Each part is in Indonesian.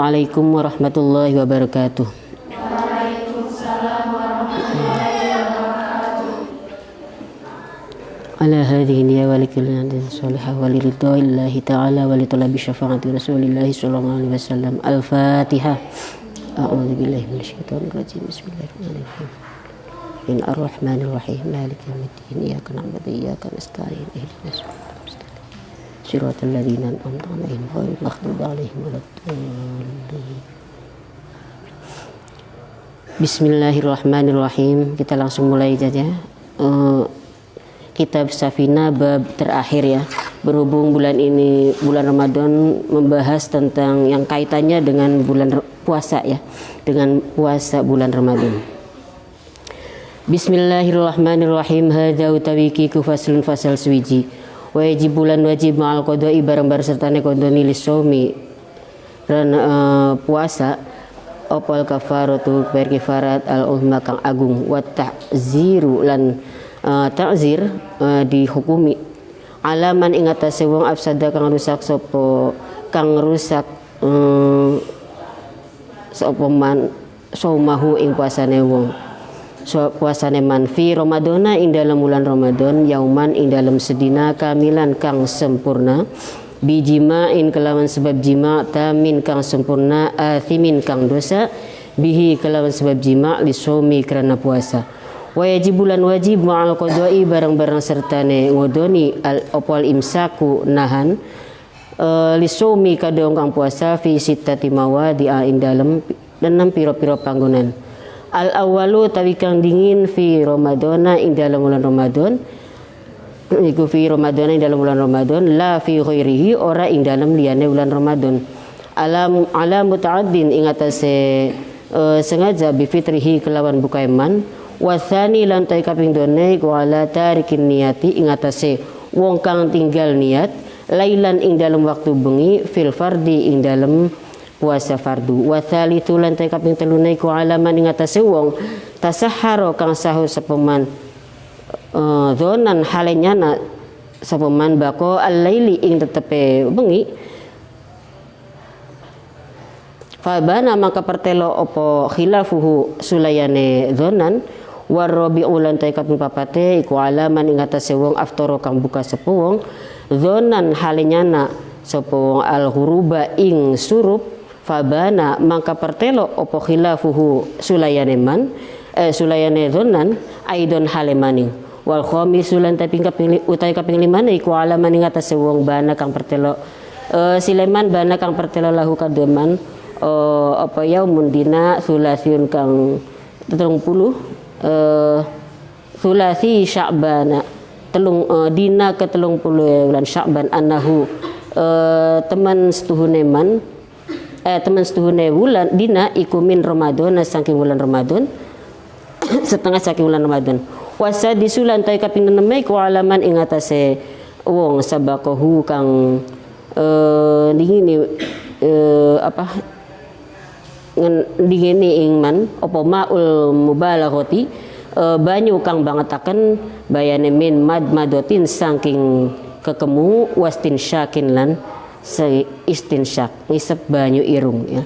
Assalamualaikum warahmatullahi wabarakatuh. Waalaikumsalam warahmatullahi wabarakatuh. Ala hadhihi niyya wa likulli sholihah wa liridaillahi ta'ala wa li talabi syafaati Rasulillahi sallallahu alaihi wasallam. Al-Fatihah. A'udzu billahi minasyaitonir rajim. Bismillahirrahmanirrahim. In ar-rahmanir rahim. Maliki yaumiddin. Iyyaka na'budu wa iyyaka nasta'in. Ihdinas siratal mustaqim. Shiratal ladzina an'amta 'alaihim ghairil maghdubi 'alaihim waladdallin. Bismillahirrahmanirrahim. Kita langsung mulai saja. Kitab Safinah bab terakhir ya. Berhubung bulan ini bulan Ramadan, membahas tentang yang kaitannya dengan bulan puasa ya, dengan puasa bulan Ramadan. Bismillahirrahmanirrahim. Hadza utawi ku faslun fasal suwiji. Wajib bulan wajib ma'al qada'i bareng-bareng sertane qadoni lisaumi ran puasa opal kafaratu berkifarat al-ulma kang agung wa ta'ziru lan ta'zir dihukumi alaman ing atase wong afsada kang rusak sapa man saumahu ing puasane wong. Puasane man fi Ramadana ing dalam bulan Ramadan yauman ing dalam sedina kamilan kang sempurna bijima'in kelawan sebab jima tamin kang sempurna athimin kang dosa bihi kelawan sebab jima lisomi karena puasa wajib bulan wajib ma'al qada'i barang-barang sertane ngodoni opal imsaku nahan lisomi kadang kang puasa fi sittati mawadi ing dalam 6 piro-piro panggonan. Al awalu tawi kang dingin fi Ramadana ing dalam bulan Ramadan iku fi Ramadana ing dalam bulan Ramadan la fi ghairihi ora ing dalam liyane bulan Ramadan ala muta'addin ing atase sengaja bi fitrihi kelawan buka iman wasani lan ta kaping done iku ala tarikin niyati ing atase wong kang tinggal niat lailan ing dalam waktu bengi fil fardi ing dalam puasa fardu wa tsalitsu lan ta kaping telune iku alaman ing atase wong tasahharo kang sahur sapa man zonan halenyana sapa man bako al-laili ing tetepe bengi fabana maka pertelo opo khilafuhu sulayane zonan warabi'u lan ta kaping papate iku alaman ing atase wong aftara kang buka sapa wong zonan halenyana sapa wong al-ghuruba ing surup fabana mangka pertelo opo khilafuhu sulayane man sulayane dhonan aidon halemaning wal khamisu lan taping kaping utai kaping limane iku alaman ing atase wong bana kang pertelo sileman bana kang pertelo lahu kademan apa yaumun dina sulasyun kang 30 sulasi sya'bana dina ke 30 bulan sya'ban annahu teman setuhune man teman setuhune wulan dina iku min Ramadan saking bulan Ramadan setengah saking bulan Ramadan wasa disulan tay kaping 6 iku alaman ing atase wong sabaqahu kang dingini dingini ing man apa maul mubalaghati banyu kang bangetaken bayane min madmadotin saking kekemu wastin syakin lan istinsak ngisep banyu irung ya.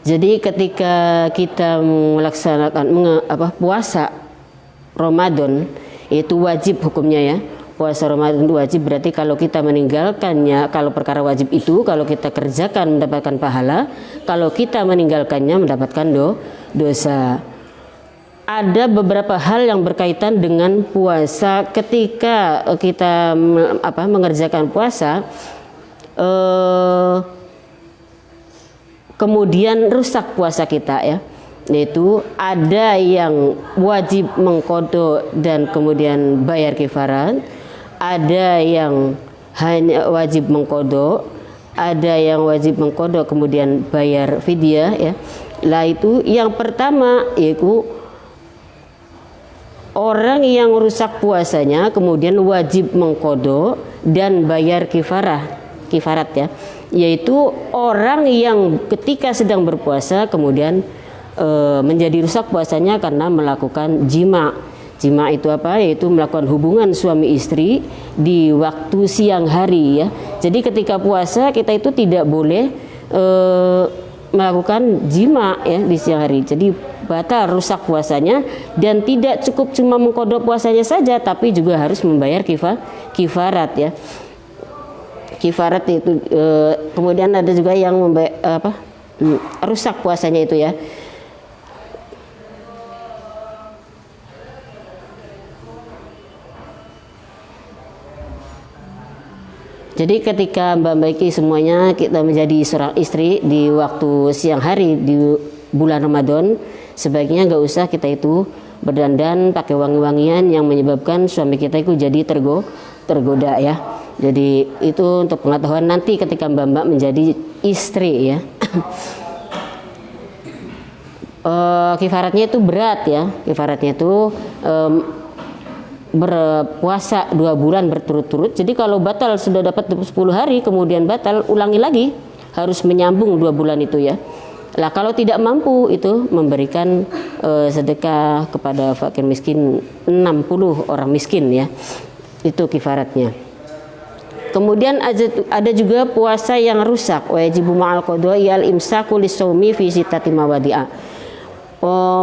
Jadi ketika kita melaksanakan puasa Ramadan itu wajib hukumnya ya. Puasa Ramadan itu wajib, berarti kalau kita meninggalkannya, kalau perkara wajib itu kalau kita kerjakan mendapatkan pahala, kalau kita meninggalkannya mendapatkan dosa. Ada beberapa hal yang berkaitan dengan puasa ketika kita mengerjakan puasa kemudian rusak puasa kita ya, yaitu ada yang wajib mengqadha dan kemudian bayar kifarat, ada yang hanya wajib mengqadha, ada yang wajib mengqadha kemudian bayar fidyah ya. Lah itu yang pertama yaitu orang yang rusak puasanya kemudian wajib mengqadha dan bayar kifarat ya, yaitu orang yang ketika sedang berpuasa kemudian menjadi rusak puasanya karena melakukan jima. Jima itu apa? Yaitu melakukan hubungan suami istri di waktu siang hari ya. Jadi ketika puasa kita itu tidak boleh melakukan jima ya di siang hari. Jadi batal, rusak puasanya, dan tidak cukup cuma mengqadha puasanya saja, tapi juga harus membayar kifarat ya. Kifarat itu kemudian ada juga yang rusak puasanya itu ya. Jadi ketika Mbak Iki semuanya kita menjadi seorang istri di waktu siang hari di bulan Ramadan, sebaiknya nggak usah kita itu berdandan pakai wangi-wangian yang menyebabkan suami kita itu jadi tergoda ya. Jadi itu untuk pengetahuan nanti ketika Mbak menjadi istri ya. Kifaratnya itu berat ya. Kifaratnya itu berpuasa 2 bulan berturut-turut. Jadi kalau batal sudah dapat 10 hari kemudian batal, ulangi lagi, harus menyambung 2 bulan itu ya. Lah kalau tidak mampu itu memberikan sedekah kepada fakir miskin 60 orang miskin ya. Itu kifaratnya. Kemudian ada juga puasa yang rusak, wajibu ma'al qada'i al-imsaku lis-shaumi fi sittati mawadi'a.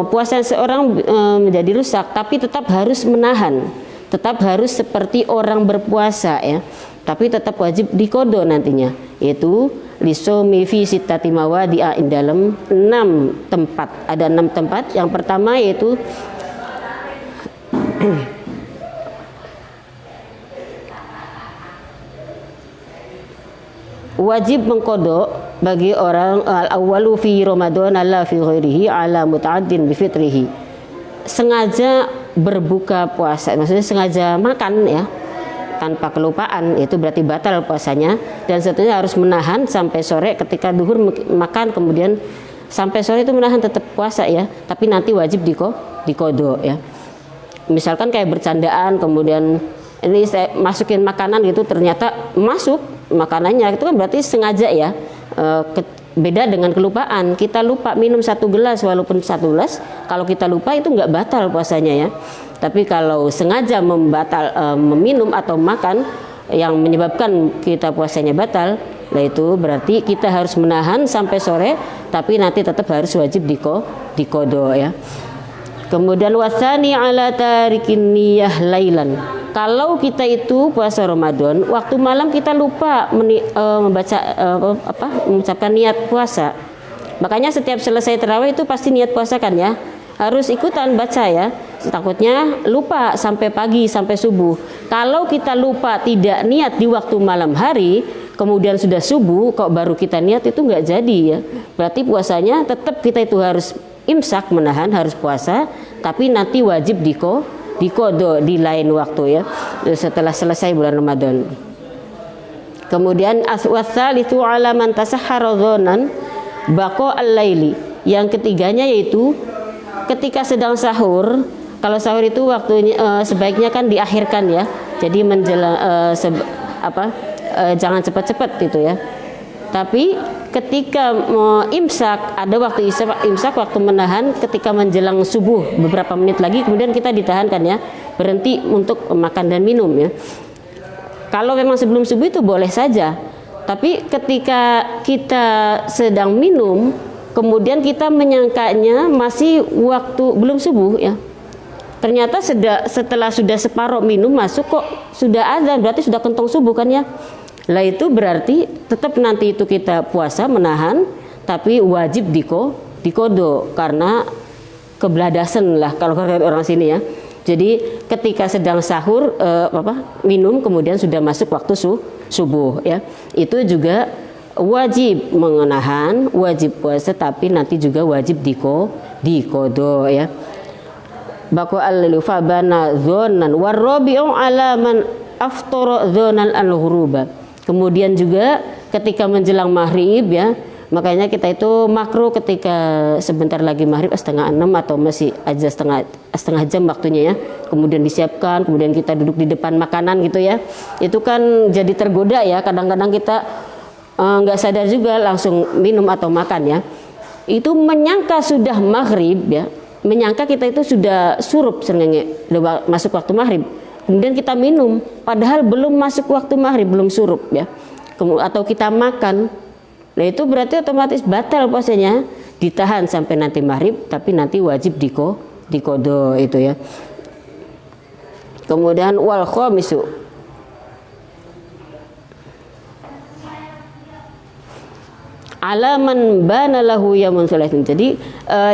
Puasa seorang menjadi rusak, tapi tetap harus menahan, tetap harus seperti orang berpuasa ya, tapi tetap wajib diqadha nantinya, yaitu lis-shaumi fi sittati mawadi'a, dalam 6 tempat. Ada 6 tempat. Yang pertama yaitu wajib mengqadha bagi orang al-awwalu fi Ramadan la fi ghairihi ala muta'addin bi fitrihi. Sengaja berbuka puasa, maksudnya sengaja makan ya tanpa kelupaan, itu berarti batal puasanya, dan seterusnya harus menahan sampai sore. Ketika duhur makan kemudian sampai sore itu menahan, tetap puasa ya, tapi nanti wajib diqadha ya. Misalkan kayak bercandaan kemudian ini saya masukin makanan gitu, ternyata masuk makanannya, itu kan berarti sengaja ya. Beda dengan kelupaan, kita lupa minum 1 gelas walaupun 1 gelas, kalau kita lupa itu nggak batal puasanya ya. Tapi kalau sengaja meminum atau makan yang menyebabkan kita puasanya batal, nah itu berarti kita harus menahan sampai sore, tapi nanti tetap harus wajib diqadha ya. Kemudian wasani ala tarikin niyah lailan. Kalau kita itu puasa Ramadan, waktu malam kita lupa mengucapkan niat puasa. Makanya setiap selesai tarawih itu pasti niat puasa kan ya. Harus ikutan baca ya. Takutnya lupa sampai pagi, sampai subuh. Kalau kita lupa tidak niat di waktu malam hari, kemudian sudah subuh kok baru kita niat, itu nggak jadi ya. Berarti puasanya tetap kita itu harus imsak, menahan, harus puasa, tapi nanti wajib diqadha di lain waktu ya, setelah selesai bulan Ramadan. Kemudian wasalitsu ala man tasahhara dhonan baqa al-laili. Yang ketiganya yaitu ketika sedang sahur. Kalau sahur itu waktunya sebaiknya kan diakhirkan ya. Jadi menjelang jangan cepat-cepat gitu ya. Tapi ketika imsak, ada waktu imsak, waktu menahan ketika menjelang subuh beberapa menit lagi, kemudian kita ditahankan ya, berhenti untuk makan dan minum ya. Kalau memang sebelum subuh itu boleh saja, tapi ketika kita sedang minum kemudian kita menyangkanya masih waktu belum subuh ya, ternyata setelah sudah separuh minum masuk kok sudah azan, berarti sudah kentong subuh kan ya. Lah itu berarti tetap nanti itu kita puasa menahan, tapi wajib diqadha karena kebladasan lah kalau kata orang sini ya. Jadi ketika sedang sahur minum kemudian sudah masuk waktu subuh ya, itu juga wajib menahan, wajib puasa, tapi nanti juga wajib diqadha ya. Baqa al-lufabana dzonan warabi'u ala man aftara dzonal al-ghuruba. Kemudian juga ketika menjelang maghrib ya, makanya kita itu makruh ketika sebentar lagi maghrib 5:30 atau masih aja setengah jam waktunya ya, kemudian disiapkan, kemudian kita duduk di depan makanan gitu ya, itu kan jadi tergoda ya, kadang-kadang kita nggak sadar juga langsung minum atau makan ya, itu menyangka sudah maghrib ya, menyangka kita itu sudah surup sebenarnya masuk waktu maghrib, kemudian kita minum padahal belum masuk waktu maghrib, belum surup ya, atau kita makan. Nah itu berarti otomatis batal puasanya, ditahan sampai nanti maghrib, tapi nanti wajib dikodo itu ya. Kemudian wal khamisu, alaman bana lahu yamun salatin. Jadi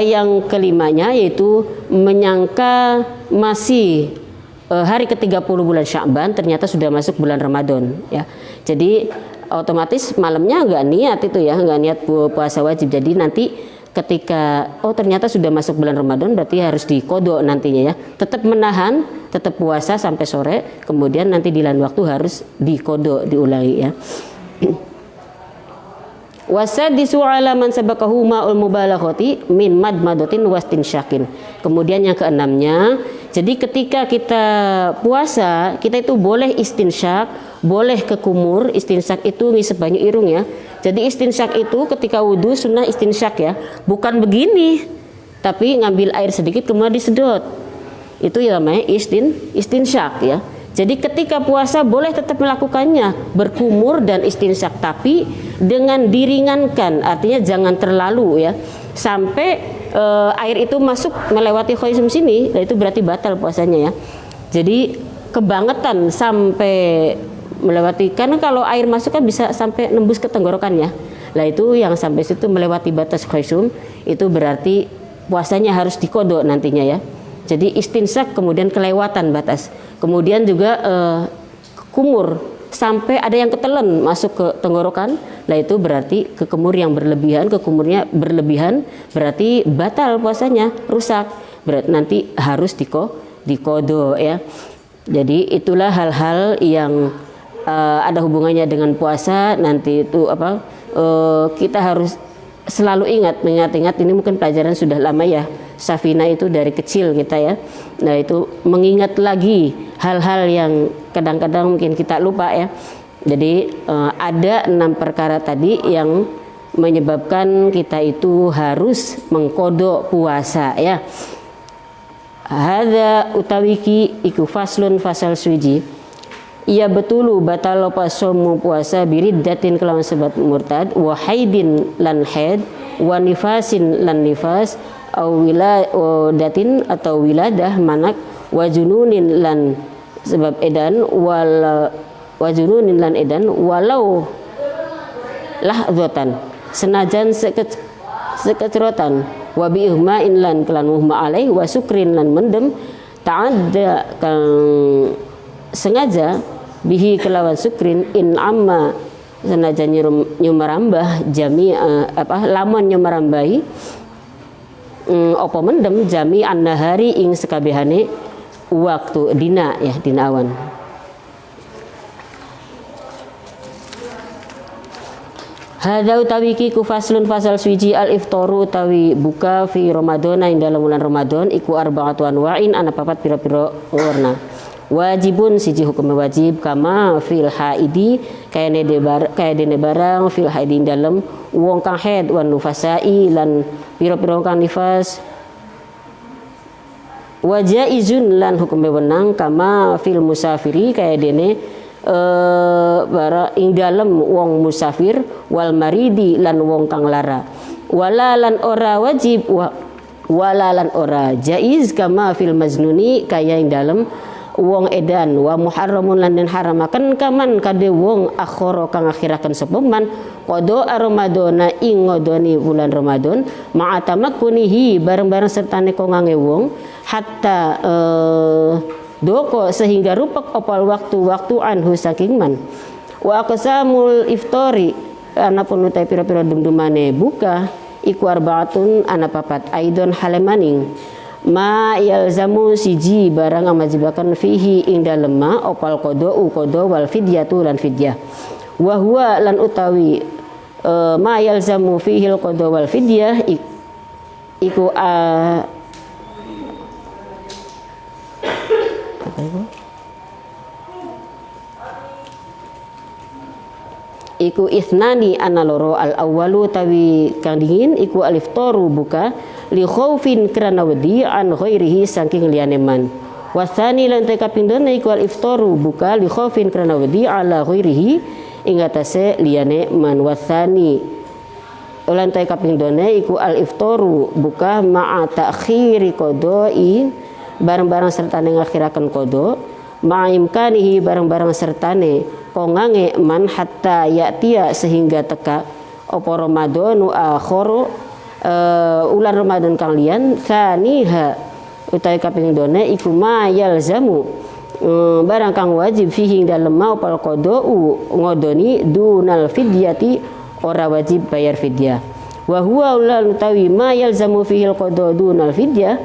yang kelimanya yaitu menyangka masih hari ke-30 bulan Sya'ban ternyata sudah masuk bulan Ramadan ya. Jadi otomatis malamnya nggak niat itu ya, nggak niat puasa wajib. Jadi nanti ketika ternyata sudah masuk bulan Ramadan berarti harus dikodok nantinya ya. Tetap menahan, tetap puasa sampai sore, kemudian nanti di lain waktu harus dikodok, diulangi ya. Wasadisu ala man sabaqahu ma'ul mubalaghati min madmadatin wastinsyakin. Kemudian yang keenamnya, jadi ketika kita puasa kita itu boleh istinsyak, boleh ke kumur. Istinsyak itu ngisep banyu irung ya. Jadi istinsyak itu ketika wudhu sunnah istinsyak ya, bukan begini tapi ngambil air sedikit kemudian disedot, itu ya namanya istinsyak ya. Jadi ketika puasa boleh tetap melakukannya, berkumur dan istinsyak, tapi dengan diringankan, artinya jangan terlalu ya, sampai air itu masuk melewati khaysum sini, nah itu berarti batal puasanya ya. Jadi kebangetan sampai melewati, karena kalau air masuk kan bisa sampai nembus ke tenggorokan ya. Nah itu yang sampai situ melewati batas khaysum, itu berarti puasanya harus dikodok nantinya ya. Jadi istinsyak kemudian kelewatan batas, kemudian juga kumur sampai ada yang ketelen masuk ke tenggorokan, nah itu berarti ke kumur yang berlebihan, ke kumurnya berlebihan berarti batal puasanya, rusak, berarti nanti harus dikodo ya. Jadi itulah hal-hal yang ada hubungannya dengan puasa. Nanti itu kita harus selalu mengingat ini mungkin pelajaran sudah lama ya, Safina itu dari kecil kita ya. Nah itu mengingat lagi hal-hal yang kadang-kadang mungkin kita lupa ya. Jadi ada 6 perkara tadi yang menyebabkan kita itu harus mengkodok puasa ya. Hadza utawiki iku faslun fasal suji. Ia betulu batal pasomu puasa biriddatin kelawan sebab murtad, wa haidin lan haid, wa nifasin lan nifas, au wiladatin atau wiladah manak, wa jununin lan sebab edan, wa jununin lan edan, walau lahdzatan senajan sekecerotan, wa bi ihma'in lan kelan muhma alaih, wa sukrin lan mendem, ta'adda kang sengaja bihi kelawan sukrin in amma senajan nyumarambah jami lamun nyumarambahi apa mendem jami an-nahari ing sekabehane waktu dina ya, dina awan. Hadza utawi ku faslun fasal suci al iftaru utawi buka fi ramadhana ing dalam bulan Ramadan iku arba'atu anwa'in ana papat pira-pira warna. Wajibun siji hukum wajib kama fil haidi kaya dene barang fil haidi dalam wong kang haid wan nufasai lan pira-pira kang nifas. Wajaizun lan hukum wenang kama fil musafiri kaya dene bara ing dalem wong musafir wal maridi lan wong kang lara. Wala lan ora wajib wala lan ora jaiz kama fil majnuni kaya ing dalem wong edan wa muharramun lan den haramaken kaman kade wong akhara kang akhiraken sapa man qada ramadhana ing ngodoni bulan Ramadan ma'atamakkunihi bareng-bareng sertane kongange wong hatta doko sehingga rupak opal waktu anhu saking man wa aqsamul iftari ana pun utai pira-pira dumdumane buka iku arbaatun ana papat aidon halemaning ma yalzamu siji barang amajibakan fihi ing dalem ma opal qada wal fidyatu lan fidyah wa huwa lan utawi ma yalzamu fihi al qada wal fidyah iku iku isnani ana loro al awwalu tawi kang dingin iku alif toru buka li khaufin krana wedi an ghairihi saking liyane man wasani lan te kapindhone iku alif toru buka li khaufin krana wedi ala ghairihi ing atase liyane man wasani ulan tay kaping done iku al iftaru buka ma'a ta'khiri qada'i bareng-bareng sertane ngakhiraken qada ma'a imkanihi bareng-bareng sertane kongange man hatta ya'tiya sehingga teka apa Ramadhanu akhiru ulan Ramadan kang liyan saniha utawi kaping done iku ma yalzamu barang kang wajib fihi dalem mau pal qada'u ngodoni dunal fidyati ora wajib bayar fidyah wa huwa ulal utawi ma yalzamu fihi al-qada dunal fidyah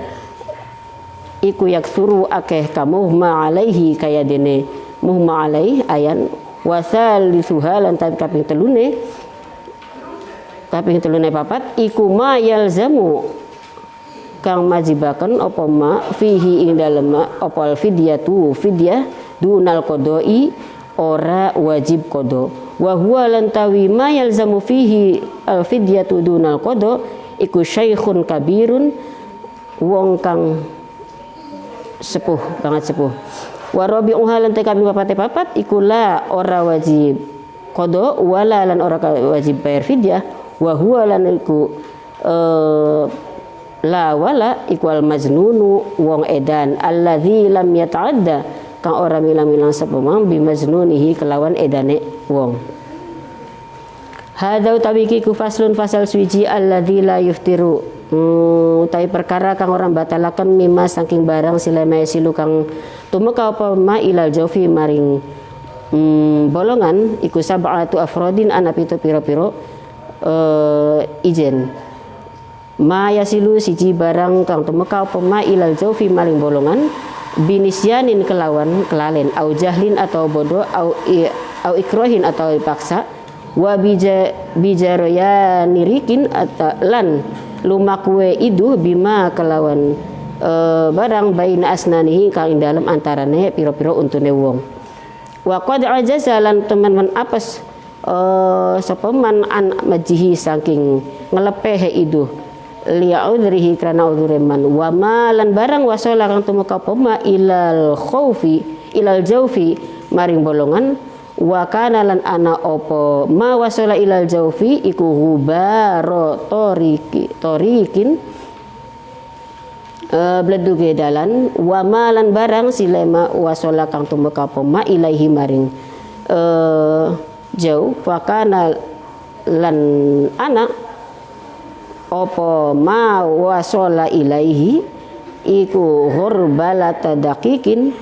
iku yaksuru akeh kamuhma alaihi kaya dene muhma alaihi ayan wasal lisuha lan kaping telune papat iku ma yalzamu kang majibaken apa ma fihi ing dalem apa fidyatu fidyah dunal qada'i ora wajib qada wa huwa lan tawi ma yalzamu fihi al fidyatu dunal qada iku syaikhun kabirun wong kang sepuh banget sepuh wa rabi'uha lan kaping papat iku la ora wajib qada wala lan ora wajib bayar fidyah wa huwa lan iku la wala ikwal majnunu wong edan alladzi lam yata'adda kang ora milang-milang sapa mang bi majnunihi kelawan edane wong hadza utawi ku faslun fasal suci alladzi la yuftiru utai perkara kang ora batalaken mimma saking barang sileme silu kang tumeka apa ma ilal jaufi maring bolongan iku sab'atu afrodin ana pitu pira-pira ijen ma yasilu siji barang kang tumeka apa ma ilal jaufi maring bolongan binisyanin kelawan kelalen au jahlin atau bodoh au ikrohin atau dipaksa wa bijaroya nirikin atau lan lumakwe idu bima kelawan barang baina asnanihi kang dalam antarane piro-piro untune wong wa qad ajaza lan teman-teman apes sapa man an majihi saking ngelepehe idu li'udrihi karena udhureman wa malan barang wasala kang tumeka poma ilal khaufi ilal jaufi maring bolongan wa kana lan ana opo ma wasala ilal jaufi iku hubaro torikin bleduge dalan wa malan barang silema wasala kang tumeka poma ilaihi maring jauh wa kana lan ana opo ma wasola ilaihi iku ghurbalata daqiqin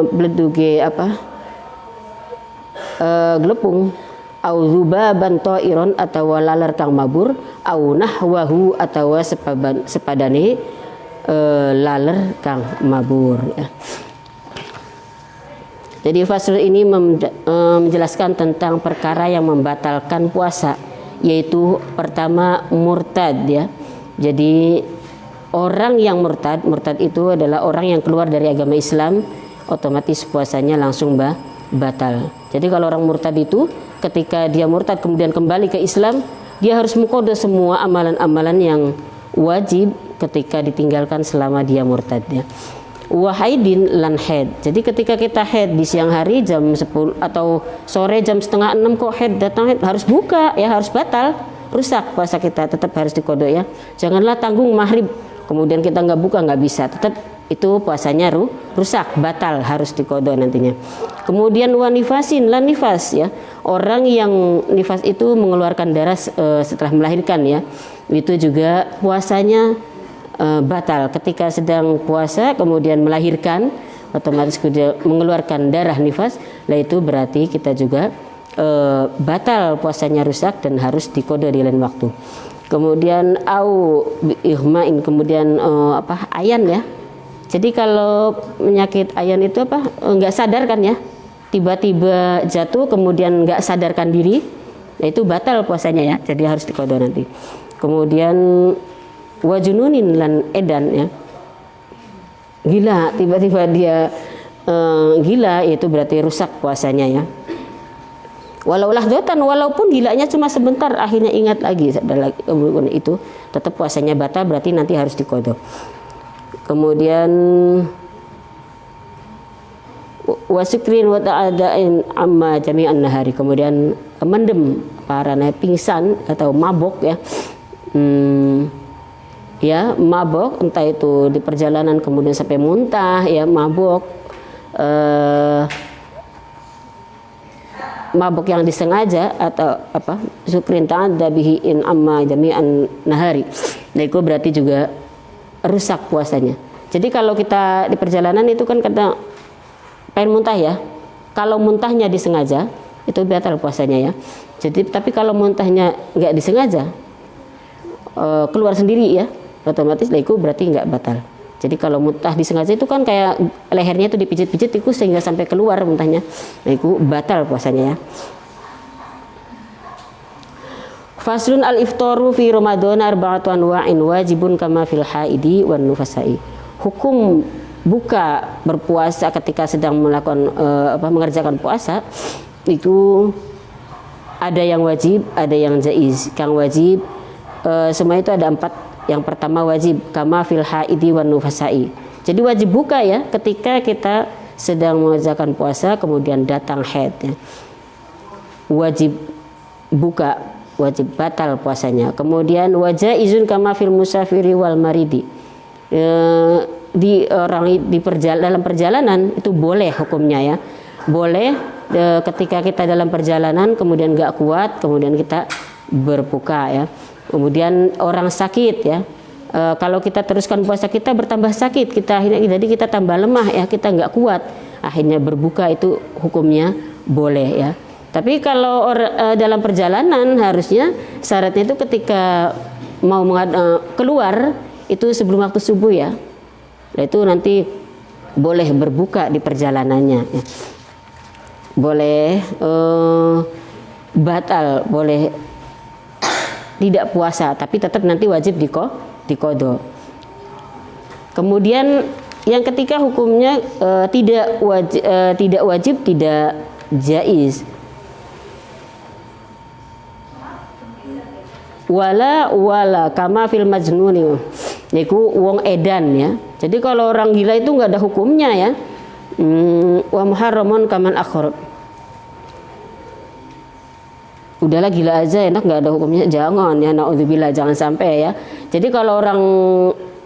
bleduge apa glepung au zubaban ta'iron atawa lalar kang mabur au nahwahu atawa sepadane laler kang mabur ya. Jadi fasal ini menjelaskan tentang perkara yang membatalkan puasa, yaitu pertama murtad ya. Jadi orang yang murtad itu adalah orang yang keluar dari agama Islam, otomatis puasanya langsung batal. Jadi kalau orang murtad itu ketika dia murtad kemudian kembali ke Islam, dia harus mengqadha semua amalan-amalan yang wajib ketika ditinggalkan selama dia murtad ya. Wahaidin lan haid. Jadi ketika kita haid di siang hari jam 10 atau sore jam 5:30 kok haid datang haid, harus buka ya, harus batal, rusak puasa kita, tetap harus diqadha ya. Janganlah tanggung maghrib kemudian kita nggak buka, nggak bisa, tetap itu puasanya rusak, batal, harus diqadha nantinya. Kemudian wanifasin lan nifas ya. Orang yang nifas itu mengeluarkan darah setelah melahirkan ya. Itu juga puasanya batal. Ketika sedang puasa kemudian melahirkan, otomatis mengeluarkan darah nifas, lah itu berarti kita juga batal, puasanya rusak dan harus diqadha di lain waktu. Kemudian au ihmain, kemudian ayan ya. Jadi kalau penyakit ayan itu enggak sadar kan ya, tiba-tiba jatuh kemudian enggak sadarkan diri, nah itu batal puasanya ya, jadi harus diqadha nanti. Kemudian wajununin lan edan ya, gila, tiba-tiba dia gila, itu berarti rusak puasanya ya. Walau lahdotan, walaupun gilanya cuma sebentar, akhirnya ingat lagi itu tetap puasanya batal, berarti nanti harus diqadha. Kemudian wasikrin wa ta'adain amma jami'an nahari, kemudian mendem, pingsan atau mabok ya. Ya, mabok, entah itu di perjalanan kemudian sampai muntah ya, mabok. Mabuk yang disengaja atau apa, sukrin ta'adda bihi in amma jami'an nahari. Nah, itu berarti juga rusak puasanya. Jadi kalau kita di perjalanan itu kan kata pengen muntah ya. Kalau muntahnya disengaja itu batal puasanya ya. Jadi tapi kalau muntahnya nggak disengaja, keluar sendiri ya, otomatis itu berarti nggak batal. Jadi kalau muntah disengaja itu kan kayak lehernya itu dipijit-pijit itu sehingga sampai keluar muntahnya. Nah, itu batal puasanya ya. Faslun al-iftaru fi Ramadan arba'atu anwa'in wajibun kama fil haidi wan nufasai. Hukum buka berpuasa ketika sedang melakukan mengerjakan puasa itu ada yang wajib, ada yang jaiz. Yang wajib semua itu ada 4. Yang pertama wajib kama fil haidi wan nufasai. Jadi wajib buka ya ketika kita sedang mengerjakan puasa kemudian datang haid ya. Wajib buka, wajib batal puasanya. Kemudian wajaizun kama fil musafiri wal maridi. Dalam perjalanan itu boleh hukumnya ya. Boleh ketika kita dalam perjalanan kemudian gak kuat kemudian kita berbuka ya. Kemudian orang sakit ya, kalau kita teruskan puasa kita bertambah sakit, jadi kita tambah lemah ya, kita nggak kuat, akhirnya berbuka itu hukumnya boleh ya. Tapi kalau dalam perjalanan harusnya syaratnya itu ketika mau keluar itu sebelum waktu subuh ya. Nah, itu nanti boleh berbuka di perjalanannya ya. Boleh batal, boleh tidak puasa, tapi tetap nanti wajib diqadha. Kemudian yang ketiga hukumnya tidak wajib, tidak jaiz. Wala kama fil majnuni. Niku wong edan ya. Jadi kalau orang gila itu nggak ada hukumnya ya. Wa muharramun kaman akhar. Udahlah gila aja enak nggak ada hukumnya, jangan ya, naudzubillah, jangan sampai ya. Jadi kalau orang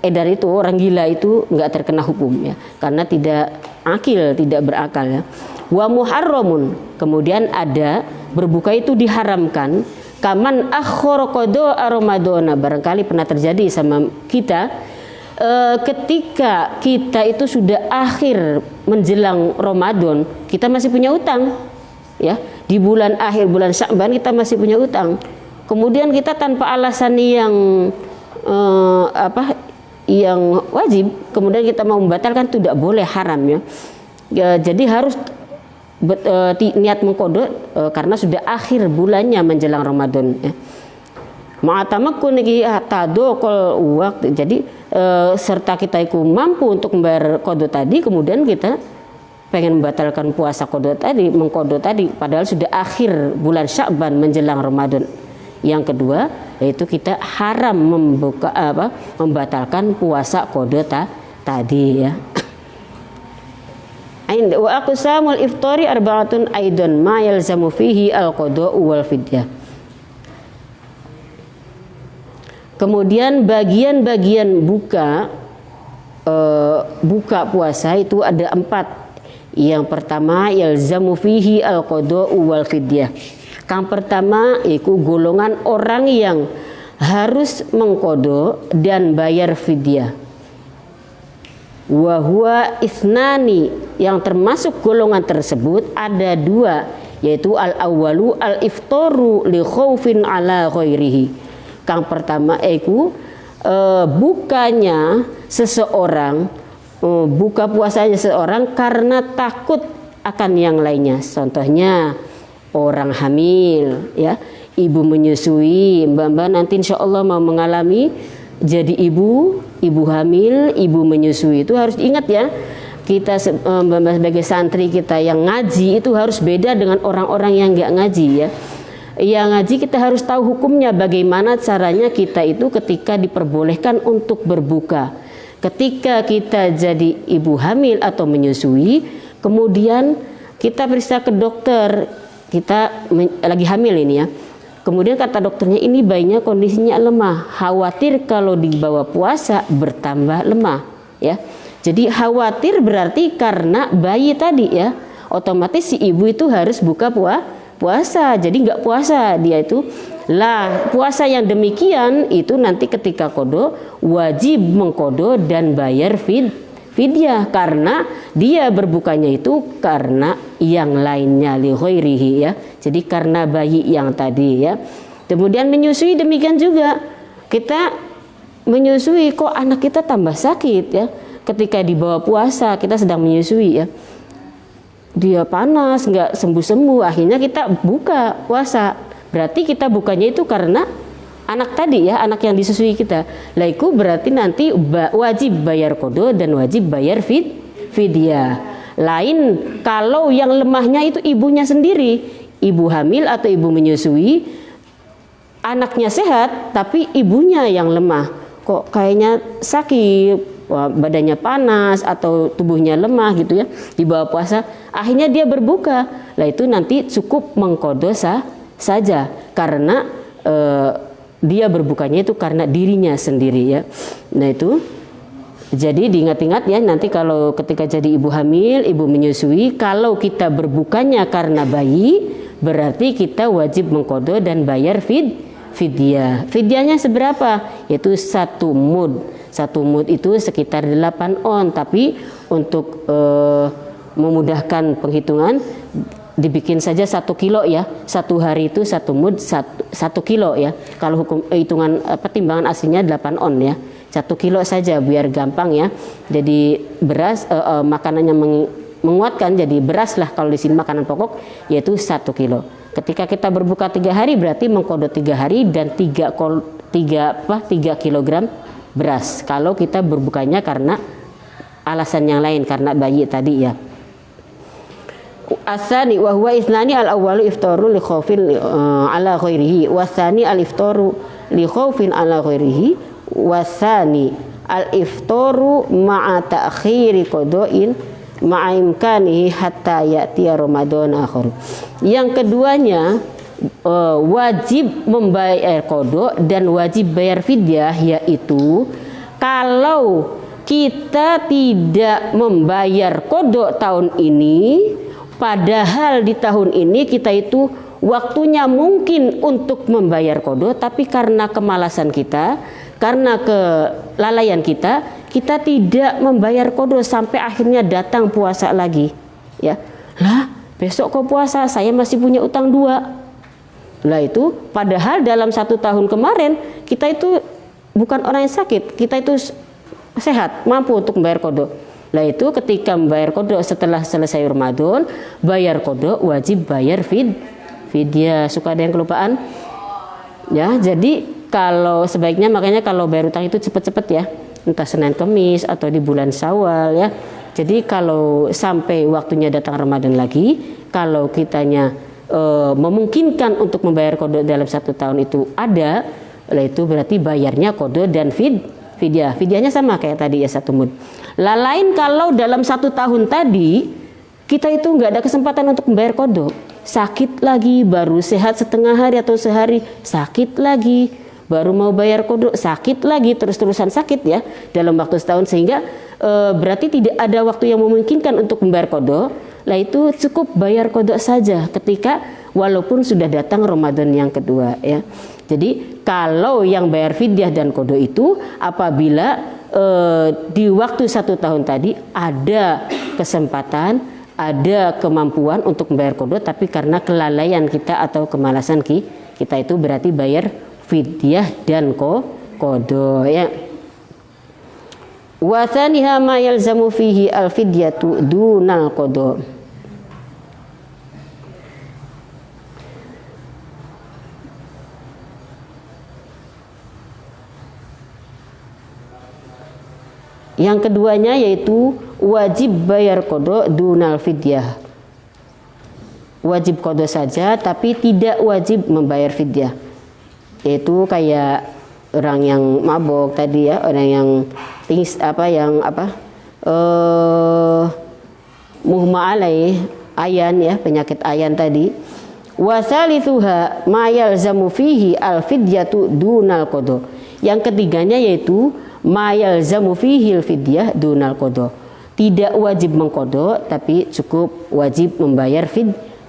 edar itu, orang gila itu nggak terkena hukum ya, karena tidak akil, tidak berakal ya. Wa muharramun, kemudian ada berbuka itu diharamkan kaman akhara qada Ramadana. Barangkali pernah terjadi sama kita ketika kita itu sudah akhir menjelang Ramadan, kita masih punya utang ya. Di bulan akhir bulan Sya'ban kita masih punya utang. Kemudian kita tanpa alasan yang yang wajib, kemudian kita mau membatalkan, tidak boleh, haram ya. Jadi harus niat mengqadha karena sudah akhir bulannya menjelang Ramadan ya. Ma'atamakun iki tadokol waktu. Jadi serta kita itu mampu untuk membayar qadha tadi, kemudian kita pengen membatalkan puasa mengqadha tadi padahal sudah akhir bulan Sya'ban menjelang Ramadan. Yang kedua yaitu kita haram membatalkan puasa qadha tadi ya. Wa aqsamul iftari arba'atun aidan ma yalzamu fihi al-qada'u wal fidyah. Kemudian bagian-bagian buka puasa itu ada 4. Yang pertama yalzamu fihi al-qada'u wal fidyah. Yang pertama itu golongan orang yang harus mengqadha dan bayar fidyah. Wa huwa isnani, yang termasuk golongan tersebut ada 2, yaitu al-awwalu al-iftaru li khaufin ala ghairihi. Yang pertama itu bukanya seseorang, buka puasanya seseorang karena takut akan yang lainnya. Contohnya orang hamil ya, ibu menyusui, mbak-mbak nanti insya Allah mau mengalami jadi ibu hamil, ibu menyusui, itu harus diingat ya. Kita sebagai santri kita yang ngaji itu harus beda dengan orang-orang yang nggak ngaji ya. Yang ngaji kita harus tahu hukumnya, bagaimana caranya kita itu ketika diperbolehkan untuk berbuka. Ketika kita jadi ibu hamil atau menyusui, kemudian kita periksa ke dokter, kita lagi hamil ini ya. Kemudian kata dokternya ini bayinya kondisinya lemah, khawatir kalau dibawa puasa bertambah lemah ya. Jadi khawatir berarti karena bayi tadi ya, otomatis si ibu itu harus buka puasa, jadi nggak puasa dia itu. Lah puasa yang demikian itu nanti ketika kodo wajib mengkodo dan bayar fidyah karena dia berbukanya itu karena yang lainnya li ghairihi ya. Jadi karena bayi yang tadi ya. Kemudian menyusui demikian juga. Kita menyusui kok anak kita tambah sakit ya. Ketika dibawa puasa kita sedang menyusui ya. Dia panas, nggak sembuh-sembuh, akhirnya kita buka puasa. Berarti kita bukanya itu karena anak tadi ya, anak yang disusui kita. Lah itu berarti nanti wajib bayar kodo dan wajib bayar fidyah. Lain kalau yang lemahnya itu ibunya sendiri, ibu hamil atau ibu menyusui, anaknya sehat tapi ibunya yang lemah. Kok kayaknya sakit, badannya panas atau tubuhnya lemah gitu ya, di bawah puasa, akhirnya dia berbuka. Lah itu nanti cukup mengkodo saja karena dia berbukanya itu karena dirinya sendiri ya. Nah itu jadi diingat-ingat ya, nanti kalau ketika jadi ibu hamil, ibu menyusui, kalau kita berbukanya karena bayi berarti kita wajib mengkodo dan bayar fidyah. Fidyahnya seberapa? Yaitu 1 mud. 1 mud itu sekitar 8 on, tapi untuk memudahkan penghitungan dibikin saja 1 kilo ya. 1 hari itu 1 mud 1 kilo ya. Kalau hitungan timbangan aslinya 8 on ya. 1 kilo saja biar gampang ya. Jadi beras makanannya menguatkan, jadi beras lah kalau di sini makanan pokok, yaitu 1 kilo. Ketika kita berbuka 3 hari berarti mengkodo 3 hari dan 3 kilogram beras. Kalau kita berbukanya karena alasan yang lain, karena bayi tadi ya. Asani wa huwa isnani al awwalu iftaru li khaufin ala ghairihi wasani al iftaru li khaufin ala ghairihi wasani al iftaru ma'a ta'khiri qada'in ma'a imkanihi hatta ya'ti Ramadan akhir. Yang keduanya wajib membayar qada dan wajib bayar fidyah, yaitu kalau kita tidak membayar qada tahun ini, padahal di tahun ini kita itu waktunya mungkin untuk membayar qada, tapi karena kemalasan kita, karena kelalaian kita tidak membayar qada sampai akhirnya datang puasa lagi. Ya, lah besok kok puasa, saya masih punya utang 2. Lah itu padahal dalam 1 tahun kemarin kita itu bukan orang yang sakit, kita itu sehat, mampu untuk membayar qada. Lah itu ketika membayar qada setelah selesai Ramadan, bayar qada wajib bayar fidyah. Suka ada yang kelupaan? Ya, jadi kalau sebaiknya makanya kalau bayar utang itu cepet-cepet ya, entah Senin Kemis atau di bulan Syawal ya. Jadi kalau sampai waktunya datang Ramadan lagi, kalau kitanya memungkinkan untuk membayar qada dalam 1 tahun itu ada, lah itu berarti bayarnya qada dan fidyah. Fidyahnya sama kayak tadi ya 1 mud. Lah lain kalau dalam 1 tahun tadi kita itu nggak ada kesempatan untuk membayar qada, sakit lagi, baru sehat setengah hari atau sehari, sakit lagi, baru mau bayar qada, sakit lagi, terus-terusan sakit ya dalam waktu setahun, sehingga berarti tidak ada waktu yang memungkinkan untuk membayar qada. Lah itu cukup bayar qada saja ketika walaupun sudah datang Ramadan yang kedua ya. Jadi kalau yang bayar fidyah dan qada itu apabila di waktu 1 tahun tadi ada kesempatan, ada kemampuan untuk membayar qada, tapi karena kelalaian kita atau kemalasan kita itu berarti bayar fidyah dan qada ya. Wa tsaniha ma yalzamu fihi al fidyatu dunal qada. Yang keduanya yaitu wajib bayar qada dunal fidyah. Wajib qada saja tapi tidak wajib membayar fidyah. Yaitu kayak orang yang mabok tadi ya, orang yang mughma alaih, ayan ya, penyakit ayan tadi. Wa tsalitsuha ma yalzamu fihi al-fidyatu dunal qada. Yang ketiganya yaitu ma yalzamu fihi al-fidyah dunal qada. Tidak wajib mengqada tapi cukup wajib membayar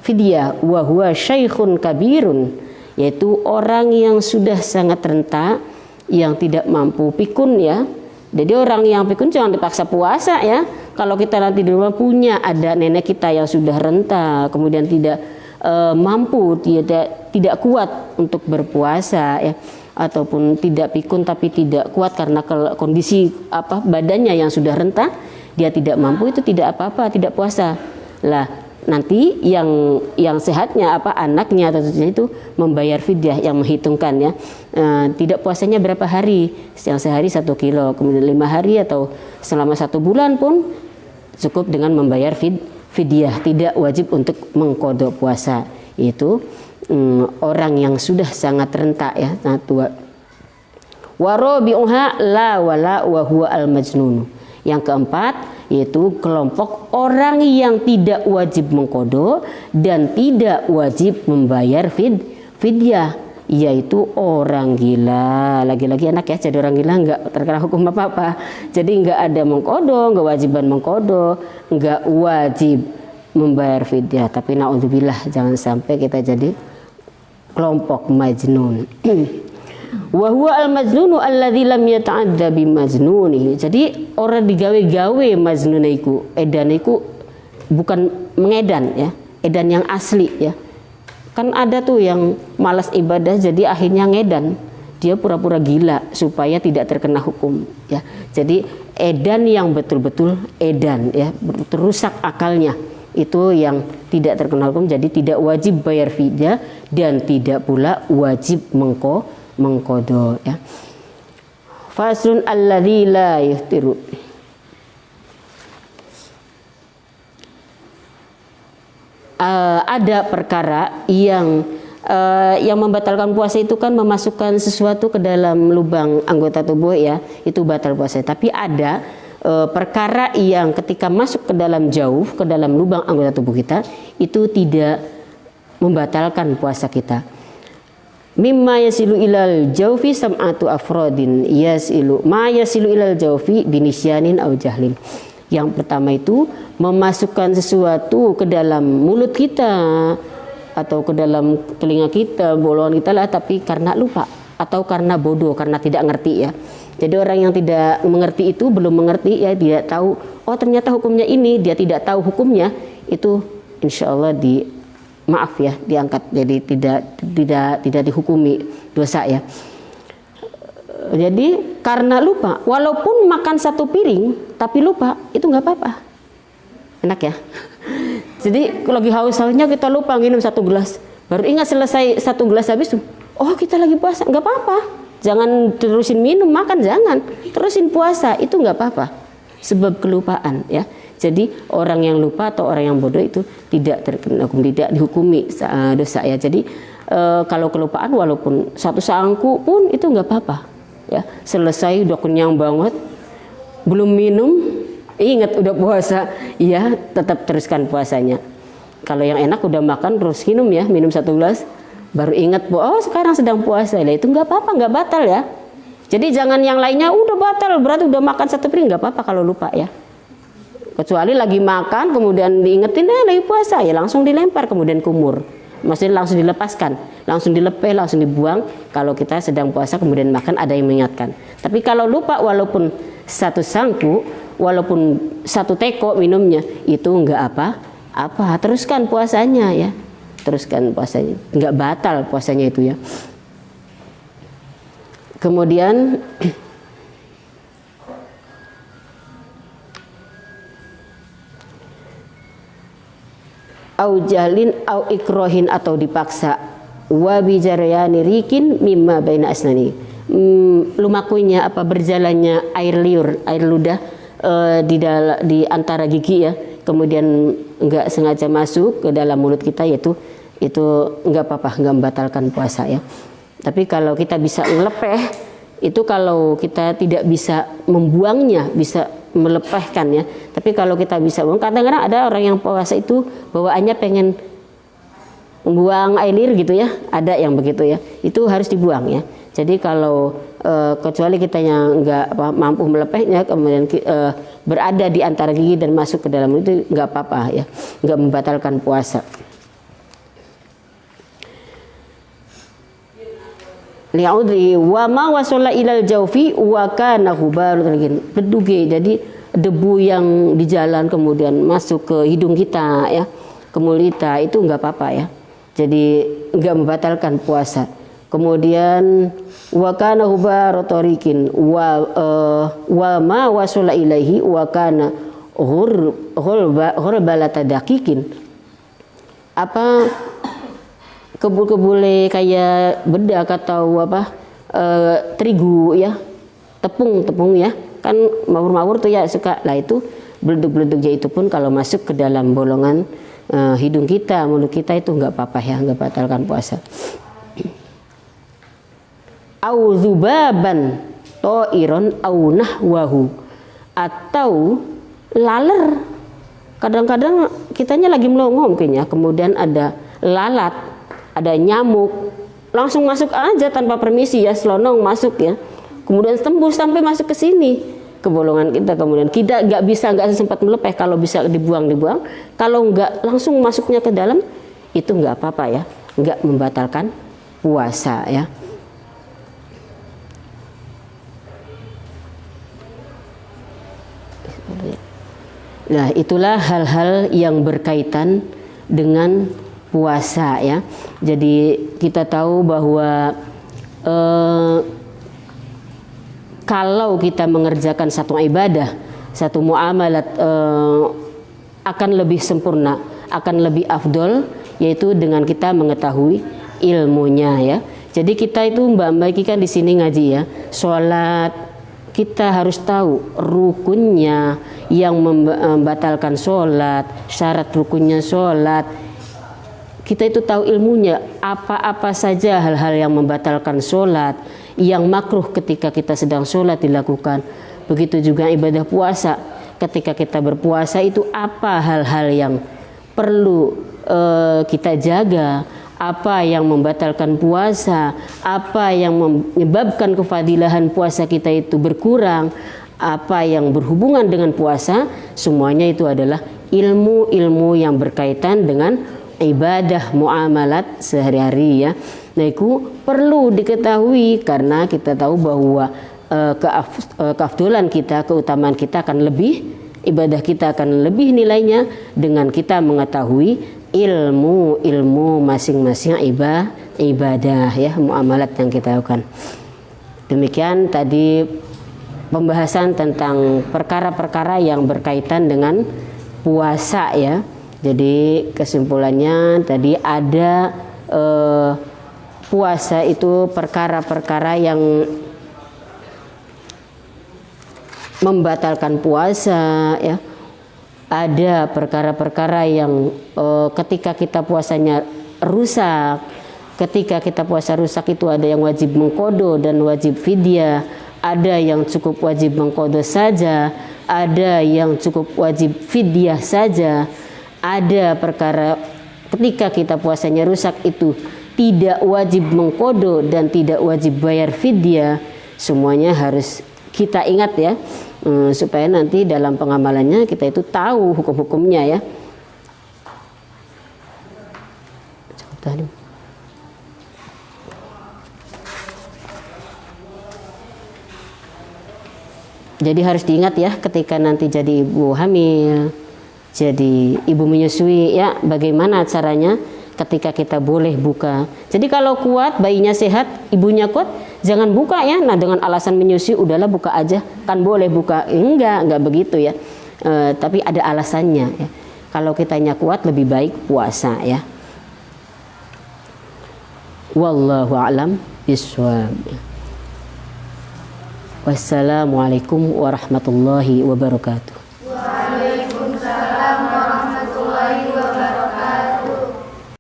fidyah. Wa huwa syaikhun kabirun, yaitu orang yang sudah sangat renta, yang tidak mampu pikun ya. Jadi orang yang pikun jangan dipaksa puasa ya. Kalau kita nanti di rumah punya ada nenek kita yang sudah renta, kemudian tidak mampu, tidak kuat untuk berpuasa ya, ataupun tidak pikun tapi tidak kuat karena kondisi badannya yang sudah renta, dia tidak mampu, itu tidak apa-apa, tidak puasa. Lah nanti yang sehatnya anaknya atau cucunya itu membayar fidyah, yang menghitungkan ya, tidak puasanya berapa hari, yang sehari 1 kilo, kemudian 5 hari atau selama 1 bulan pun cukup dengan membayar fidyah, tidak wajib untuk mengqada puasa. Itu orang yang sudah sangat renta ya, sangat tua. Warabi'uha la wala wa huwa al-majnun. Yang keempat yaitu kelompok orang yang tidak wajib mengqada dan tidak wajib membayar fidyah, yaitu orang gila. Lagi-lagi enak ya jadi orang gila, nggak terkena hukum apa-apa. Jadi nggak ada mengqada, nggak wajiban mengqada, nggak wajib membayar fidyah. Tapi naudzubillah jangan sampai kita jadi kelompok majnun. Wa huwa al-majnunu alladzi lam yata'adda bi majnunihi. Jadi orang digawe-gawe majnun iku, edan iku bukan mengedan ya, edan yang asli ya. Kan ada tuh yang malas ibadah jadi akhirnya ngedan, dia pura-pura gila supaya tidak terkena hukum ya. Jadi edan yang betul-betul edan ya, betul rusak akalnya, itu yang tidak terkena hukum, jadi tidak wajib bayar fidyah dan tidak pula wajib mengqada ya. Faslun alladzi la yuftiru. Ada perkara yang membatalkan puasa itu kan memasukkan sesuatu ke dalam lubang anggota tubuh ya, itu batal puasa. Tapi ada perkara yang ketika masuk ke dalam ke dalam lubang anggota tubuh kita itu tidak membatalkan puasa kita. Mimma yasilu ilal jawfi sam'atu afrodin yasilu ma yasilu ilal jawfi binisyanin au jahlin. Yang pertama itu memasukkan sesuatu ke dalam mulut kita atau ke dalam telinga kita, bolongan kita lah, tapi karena lupa atau karena bodoh, karena tidak ngerti ya. Jadi orang yang tidak mengerti itu belum mengerti ya, tidak tahu oh ternyata hukumnya ini, dia tidak tahu hukumnya, itu insya Allah maaf ya, diangkat, jadi tidak dihukumi dosa ya. Jadi karena lupa, walaupun makan 1 piring tapi lupa, itu nggak apa-apa, enak ya. Jadi kalau lagi haus-hausnya kita lupa minum 1 gelas, baru ingat selesai 1 gelas habis, oh kita lagi puasa, nggak apa-apa. Jangan terusin minum, makan jangan, terusin puasa, itu nggak apa-apa, sebab kelupaan ya. Jadi orang yang lupa atau orang yang bodoh itu tidak terkena hukum, tidak dihukumi dosa ya. Jadi kalau kelupaan walaupun 1 sangku pun itu nggak apa-apa ya. Selesai udah kenyang banget, belum minum, ingat udah puasa ya, tetap teruskan puasanya. Kalau yang enak udah makan terus minum ya, minum 1 gelas baru ingat oh sekarang sedang puasa ya, itu nggak apa-apa, nggak batal ya. Jadi jangan yang lainnya udah batal berarti udah makan 1 piring, nggak apa-apa kalau lupa ya. Kecuali lagi makan kemudian diingetin lagi puasa ya, langsung dilempar kemudian kumur, maksudnya langsung dilepaskan, langsung dilepeh, langsung dibuang. Kalau kita sedang puasa kemudian makan ada yang mengingatkan. Tapi kalau lupa walaupun 1 sangku, walaupun 1 teko minumnya, itu enggak apa-apa, teruskan puasanya ya, teruskan puasanya, enggak batal puasanya itu ya. Kemudian au jahlin au ikrohin atau dipaksa, wa bijaryani rikin mimma baina asnani, lumakunya berjalannya air liur, air ludah di antara gigi ya, kemudian enggak sengaja masuk ke dalam mulut kita, itu enggak apa-apa, enggak membatalkan puasa ya. Tapi kalau kita bisa melepeh, itu kalau kita tidak bisa membuangnya, bisa melepehkan ya. Tapi kalau kita bisa buang, kadang-kadang ada orang yang puasa itu bawaannya pengen buang air liur gitu ya, ada yang begitu ya, itu harus dibuang ya. Jadi kalau kecuali kita yang nggak mampu melepehnya, kemudian berada di antara gigi dan masuk ke dalam itu nggak apa-apa ya, nggak membatalkan puasa. Li'udri wa ma wasala ilal jaufi wa kana ghubarun beduge, jadi debu yang di jalan kemudian masuk ke hidung kita ya, ke mulut kita, itu nggak apa-apa ya, jadi nggak membatalkan puasa. Kemudian wa kana hubarotorikin wa ma wasala ilaihi wa kana ghurbalatadakikin, apa kebul-kebule kayak bedak atau apa terigu ya, tepung ya kan, mawur-mawur tuh ya suka lah, itu beleduk-beleduknya itu pun kalau masuk ke dalam bolongan hidung kita, mulut kita, itu nggak apa-apa ya, nggak batalkan puasa. Au dzubaban ta'iron au nahwahu, atau laler, kadang-kadang kitanya lagi melongo mungkin ya, kemudian ada lalat, ada nyamuk, langsung masuk aja tanpa permisi ya, selonong masuk ya, kemudian tembus sampai masuk ke sini, ke bolongan kita, kemudian kita nggak sempat melepeh, kalau bisa dibuang, kalau nggak langsung masuknya ke dalam, itu nggak apa-apa ya, nggak membatalkan puasa ya. Nah, itulah hal-hal yang berkaitan dengan puasa ya. Jadi kita tahu bahwa kalau kita mengerjakan satu ibadah, satu muamalat akan lebih sempurna, akan lebih afdol, yaitu dengan kita mengetahui ilmunya ya. Jadi kita itu Mbak Iki kan di sini ngaji ya, sholat kita harus tahu rukunnya, yang membatalkan sholat, syarat rukunnya sholat. Kita itu tahu ilmunya, apa-apa saja hal-hal yang membatalkan sholat, yang makruh ketika kita sedang sholat dilakukan. Begitu juga ibadah puasa, ketika kita berpuasa itu apa hal-hal yang perlu kita jaga, apa yang membatalkan puasa, apa yang menyebabkan kefadilahan puasa kita itu berkurang, apa yang berhubungan dengan puasa, semuanya itu adalah ilmu-ilmu yang berkaitan dengan ibadah muamalat sehari-hari ya. Nah, itu perlu diketahui karena kita tahu bahwa keafdolan kita, keutamaan kita akan lebih, ibadah kita akan lebih nilainya dengan kita mengetahui ilmu masing-masing ibadah ya, muamalat yang kita lakukan. Demikian tadi pembahasan tentang perkara-perkara yang berkaitan dengan puasa ya. Jadi kesimpulannya tadi ada puasa itu perkara-perkara yang membatalkan puasa ya. Ada perkara-perkara yang ketika kita puasanya rusak, ketika kita puasa rusak itu ada yang wajib mengqadha dan wajib fidyah, ada yang cukup wajib mengqadha saja, ada yang cukup wajib fidyah saja, ada perkara ketika kita puasanya rusak itu tidak wajib mengqadha dan tidak wajib bayar fidyah. Semuanya harus kita ingat ya, supaya nanti dalam pengamalannya kita itu tahu hukum-hukumnya ya. Jadi harus diingat ya, ketika nanti jadi ibu hamil, jadi ibu menyusui ya, bagaimana caranya ketika kita boleh buka. Jadi kalau kuat, bayinya sehat, ibunya kuat, jangan buka ya. Nah, dengan alasan menyusui udahlah buka aja, kan boleh buka. Enggak begitu ya. Tapi ada alasannya ya. Kalau kitanya kuat lebih baik puasa ya. Wallahu a'lam bishawab. Wassalamualaikum warahmatullahi wabarakatuh.